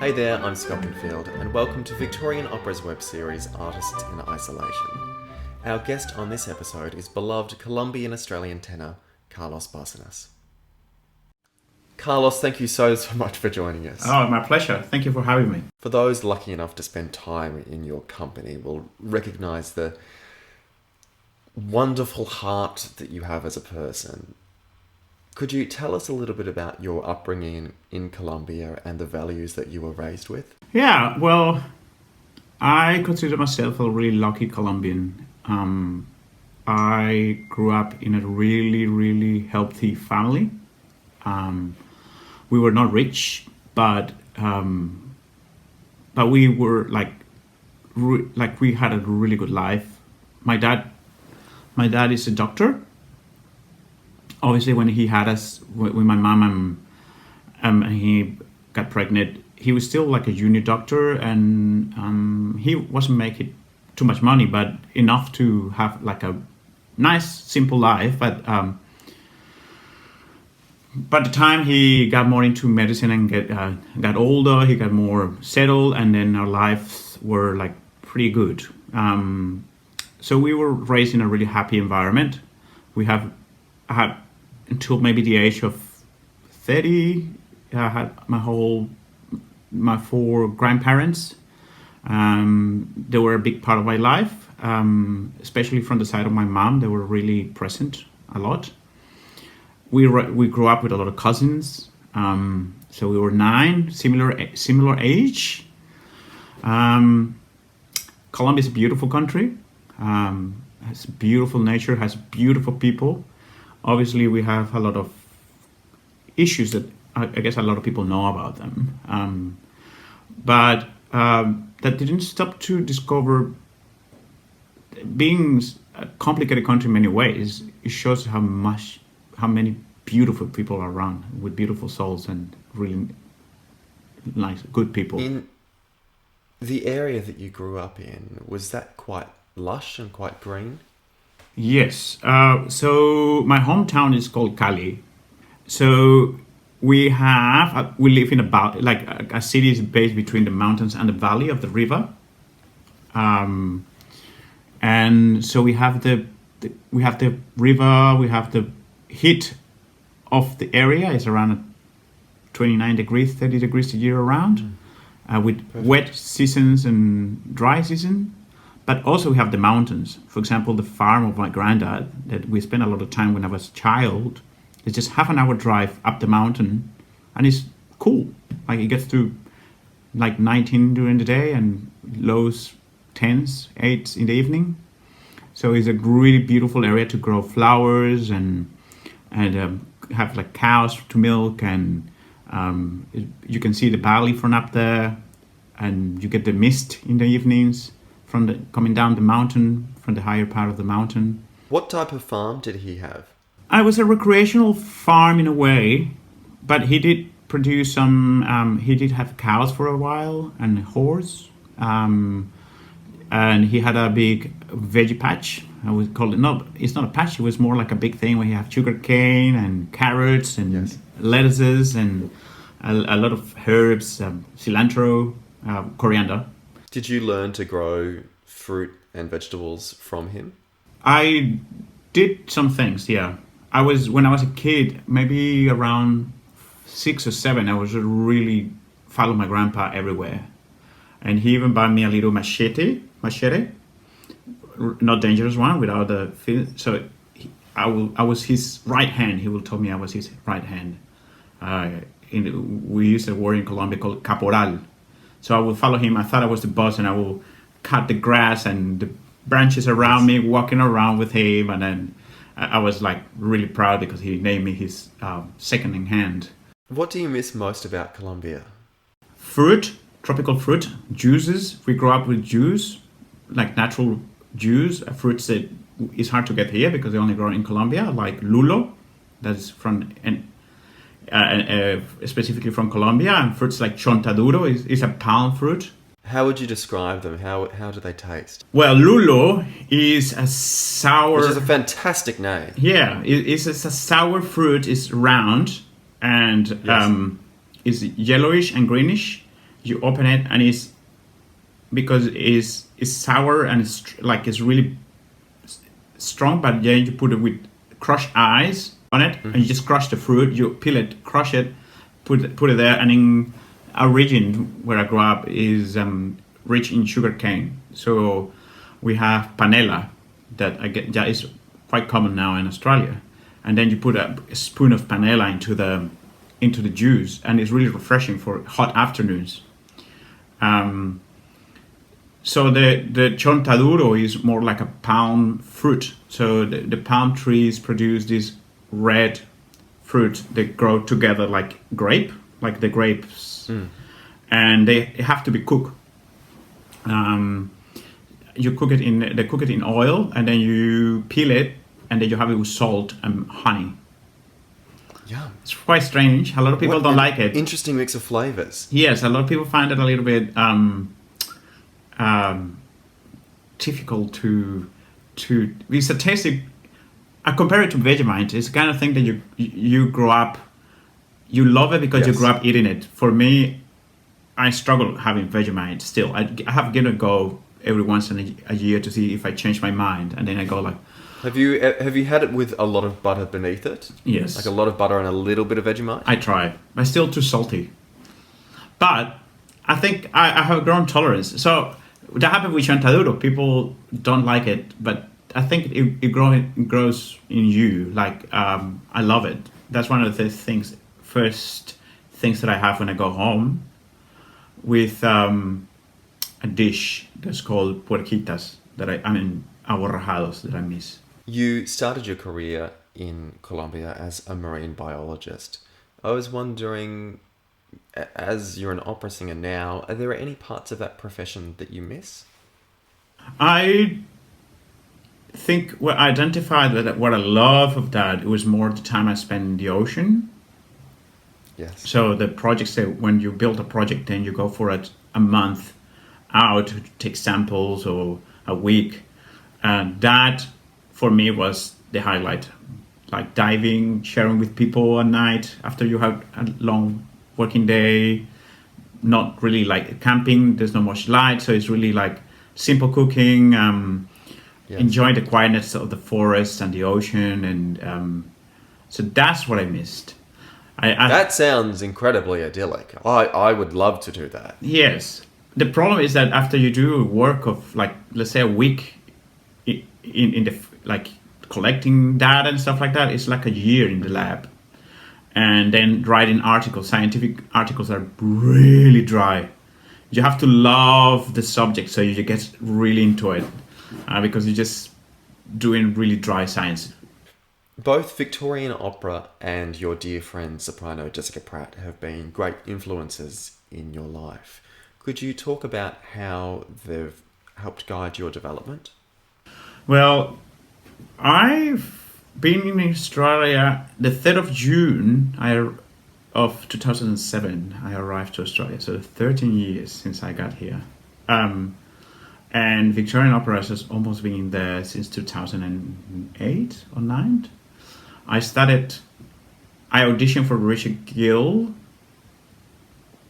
Hey there, I'm Scott Pinfield, and welcome to Victorian Opera's web series Artists in Isolation. Our guest on this episode is beloved Colombian Australian tenor Carlos Bárcenas. Carlos, thank you so much for joining us. Oh, my pleasure. Thank you for having me. For those lucky enough to spend time in your company will recognise the wonderful heart that you have as a person. Could you tell us a little bit about your upbringing in Colombia and the values that you were raised with? Yeah, well, I consider myself a really lucky Colombian. I grew up in a really, really healthy family. We were not rich, but we were like we had a really good life. My dad is a doctor. Obviously, when he had us, with my mom and he got pregnant, he was still like a junior doctor, and he wasn't making too much money, but enough to have like a nice, simple life. But by the time he got more into medicine and got older, he got more settled, and then our lives were like pretty good. So we were raised in a really happy environment. I had until maybe the age of 30, I had my four grandparents. They were a big part of my life, especially from the side of my mom. They were really present a lot. We grew up with a lot of cousins. So we were 9, similar age. Colombia is a beautiful country. Has beautiful nature, has beautiful people. Obviously, we have a lot of issues that I guess a lot of people know about them. But that didn't stop to discover being a complicated country in many ways. It shows how many beautiful people are around with beautiful souls and really nice, good people. In the area that you grew up in, was that quite lush and quite green? Yes. So my hometown is called Cali. So we live in a city is based between the mountains and the valley of the river. And so we have the river, we have the heat of the area is around 29 degrees, 30 degrees a year around, with Perfect. Wet seasons and dry season. But also we have the mountains. For example, the farm of my granddad that we spent a lot of time when I was a child. It's just half an hour drive up the mountain, and it's cool. Like it gets to like 19 during the day and lows 10s, 8s in the evening. So it's a really beautiful area to grow flowers and have like cows to milk, and you can see the valley from up there, and you get the mist in the evenings coming down the mountain from the higher part of the mountain. What type of farm did he have? It was a recreational farm in a way, but he did produce some. He did have cows for a while and a horse, and he had a big veggie patch. I would call it. No, it's not a patch. It was more like a big thing where you have sugar cane and carrots and yes. lettuces and a lot of herbs, cilantro, coriander. Did you learn to grow fruit and vegetables from him? I did some things, yeah. When I was a kid, maybe around 6 or 7, I was really follow my grandpa everywhere. And he even bought me a little machete, not dangerous one, without the fin. So I was his right hand. He will tell me I was his right hand. We use a word in Colombia called caporal. So I will follow him. I thought I was the boss, and I will cut the grass and the branches around me, walking around with him. And then I was like really proud because he named me his second in hand. What do you miss most about Colombia? Fruit, tropical fruit, juices. We grew up with juice, like natural juice, fruits that is hard to get here because they only grow in Colombia, like lulo, that's from specifically from Colombia, and fruits like chontaduro is a palm fruit. How would you describe them? How do they taste? Well, lulo is a sour... Which is a fantastic name. Yeah, it's a sour fruit. It's round and yes. Is yellowish and greenish. you open it, and it's because it's sour and it's really strong. But then you put it with crushed ice on it, and you just crush the fruit. You peel it, crush it, put it there. And in our region where I grew up is rich in sugar cane, so we have panela that is quite common now in Australia. And then you put a spoon of panela into the juice, and it's really refreshing for hot afternoons. So the chontaduro is more like a palm fruit. So the palm trees produce this red fruit. They grow together like the grapes, and they have to be cooked. They cook it in oil, and then you peel it, and then you have it with salt and honey. Yeah, it's quite strange. A lot of people don't like it. Interesting mix of flavors. Yes, a lot of people find it a little bit difficult to. It's a tasty. I compare it to Vegemite. It's the kind of thing that you grow up, you love it because you grew up eating it. For me, I struggle having Vegemite still. I have given it a go every once in a year to see if I change my mind, and then I go like. Have you had it with a lot of butter beneath it? Yes. Like a lot of butter and a little bit of Vegemite? I try. But still too salty. But I think I have a grown tolerance. So that happened with chontaduro. People don't like it, but I think it grows in you. Like I love it. That's one of the first things that I have when I go home with a dish that's called puerquitas aborrajados that I miss. You started your career in Colombia as a marine biologist. I was wondering, as you're an opera singer now, are there any parts of that profession that you miss? I think I identified that what I love of that, it was more the time I spent in the ocean. Yes. So the projects that when you build a project, then you go for a month out to take samples or a week. And that, for me, was the highlight. Like diving, sharing with people at night after you have a long working day. Not really like camping. There's not much light, so it's really like simple cooking. Enjoying the quietness of the forest and the ocean, and so that's what I missed. That sounds incredibly idyllic. I would love to do that. Yes. The problem is that after you do work of like, let's say a week in the like collecting data and stuff like that, it's like a year in the lab. And then writing scientific articles are really dry. You have to love the subject so you get really into it because you're just doing really dry science. Both Victorian Opera and your dear friend soprano Jessica Pratt have been great influences in your life. Could you talk about how they've helped guide your development? Well, I've been in Australia the 3rd of June of 2007. I arrived to Australia, so 13 years since I got here. And Victorian Opera has almost been there since 2008 or 9. I auditioned for Richard Gill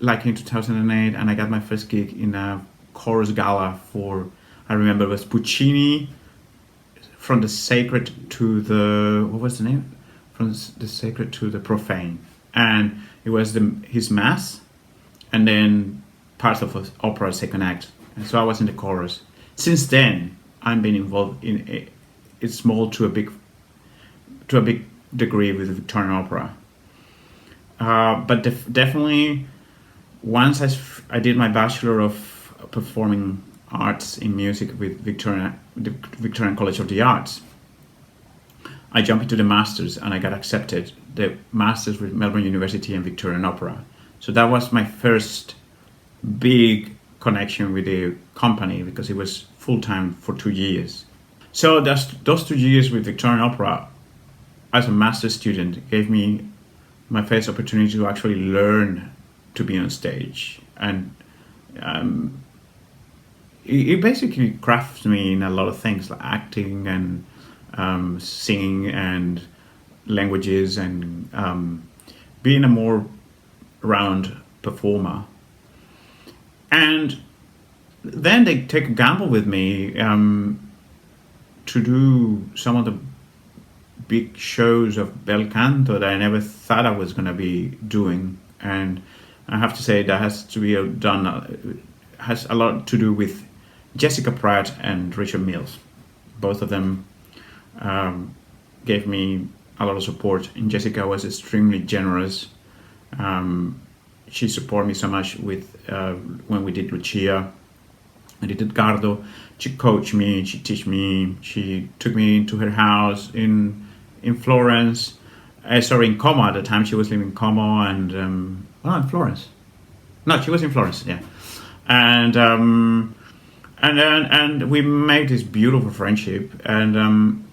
like in 2008, and I got my first gig in a chorus gala I remember it was Puccini, From the Sacred to the, what was the name? From the Sacred to the Profane. And it was his mass, and then parts of the opera second act. And so I was in the chorus. Since then, I've been involved in a small to a big degree with the Victorian Opera. But definitely, once I did my Bachelor of Performing Arts in Music with the Victorian College of the Arts, I jumped into the Masters and I got accepted, the Masters with Melbourne University and Victorian Opera. So that was my first big connection with the company because it was full-time for 2 years. So those 2 years with Victorian Opera as a master's student gave me my first opportunity to actually learn to be on stage. And it basically crafts me in a lot of things like acting and singing and languages and being a more round performer. And then they take a gamble with me to do some of the big shows of bel canto that I never thought I was going to be doing. And I have to say that has a lot to do with Jessica Pratt and Richard Mills. Both of them gave me a lot of support, and Jessica was extremely generous. She supported me so much with when we did Lucia. I did Edgardo. She coached me, she taught me, she took me into her house in Florence. In Como at the time. She was living in Como and in Florence. No, she was in Florence, yeah. And we made this beautiful friendship, and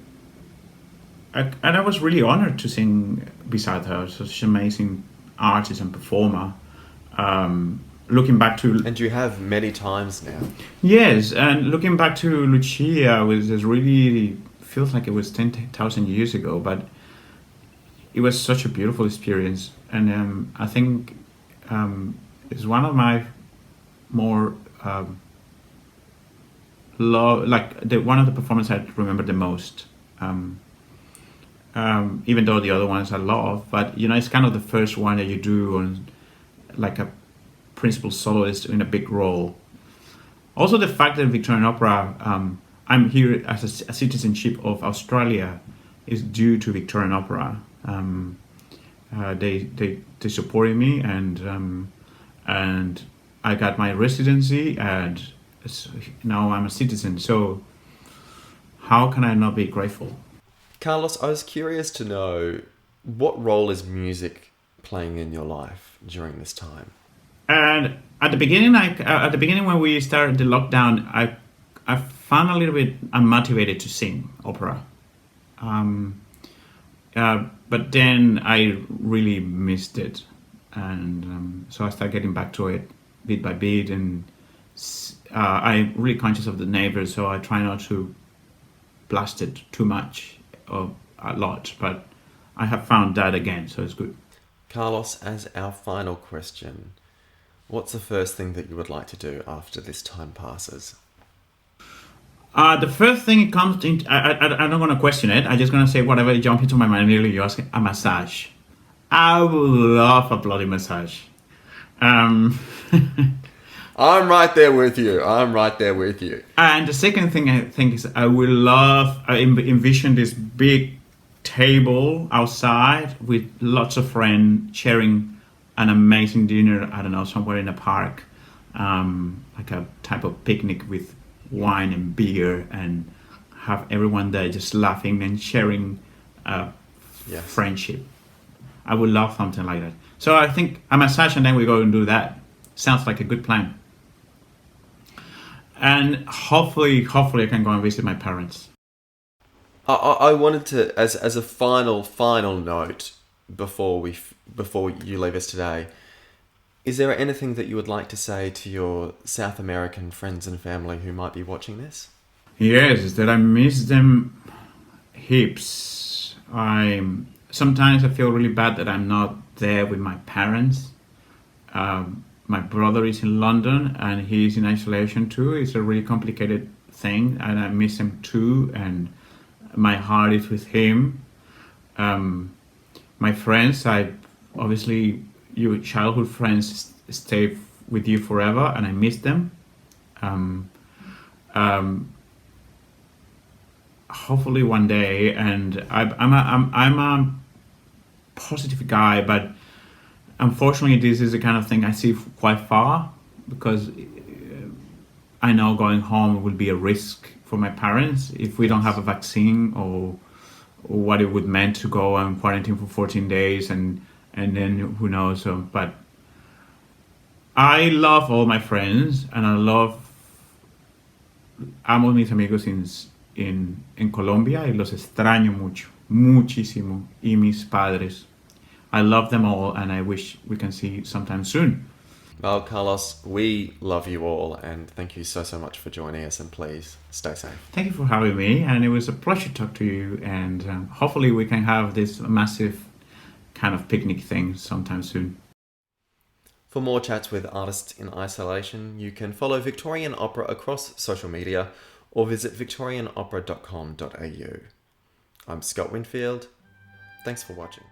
I was really honored to sing beside her. Such an amazing artist and performer. Looking back to... And you have many times now. Yes, and looking back to Lucia was really... feels like it was 10,000 years ago, but it was such a beautiful experience. And I think it's one of my more... one of the performances I remember the most. Even though the other ones I love, but it's kind of the first one that you do on like a principal soloist in a big role. Also, the fact that Victorian Opera, I'm here as a citizenship of Australia, is due to Victorian Opera. They supported me, and I got my residency, and now I'm a citizen. So how can I not be grateful? Carlos, I was curious to know, what role is music playing in your life during this time? And at the beginning, when we started the lockdown, I found a little bit unmotivated to sing opera. But then I really missed it, and so I started getting back to it bit by bit. And I'm really conscious of the neighbors, so I try not to blast it too much or a lot. But I have found that again, so it's good. Carlos, as our final question, what's the first thing that you would like to do after this time passes? The first thing it comes in, I'm not going to question it. I'm just going to say whatever jumps into my mind. Really, you ask a massage. I would love a bloody massage. I'm right there with you. And the second thing I think is I envision this big table outside with lots of friends sharing an amazing dinner, I don't know, somewhere in a park, like a type of picnic with wine and beer, and have everyone there just laughing and sharing friendship. I would love something like that. So I think a massage and then we go and do that. Sounds like a good plan. And hopefully I can go and visit my parents. I wanted to, as a final note, before you leave us today, is there anything that you would like to say to your South American friends and family who might be watching this? Yes, that I miss them heaps. Sometimes I feel really bad that I'm not there with my parents. My brother is in London and he's in isolation too. It's a really complicated thing, and I miss him too, and my heart is with him. My friends, your childhood friends stay with you forever, and I miss them. Hopefully one day, and I'm a positive guy, but unfortunately this is the kind of thing I see quite far, because I know going home will be a risk for my parents if we don't have a vaccine, or what it would mean to go and quarantine for 14 days and then who knows. But I love all my friends, and amo mis amigos en Colombia, y los extraño muchísimo, y mis padres. I love them all, and I wish we can see sometime soon. Well, Carlos, we love you all, and thank you so much for joining us, and please stay safe. Thank you for having me, and it was a pleasure to talk to you, and hopefully we can have this massive kind of picnic thing sometime soon. For more chats with artists in isolation, you can follow Victorian Opera across social media or visit victorianopera.com.au. I'm Scott Winfield. Thanks for watching.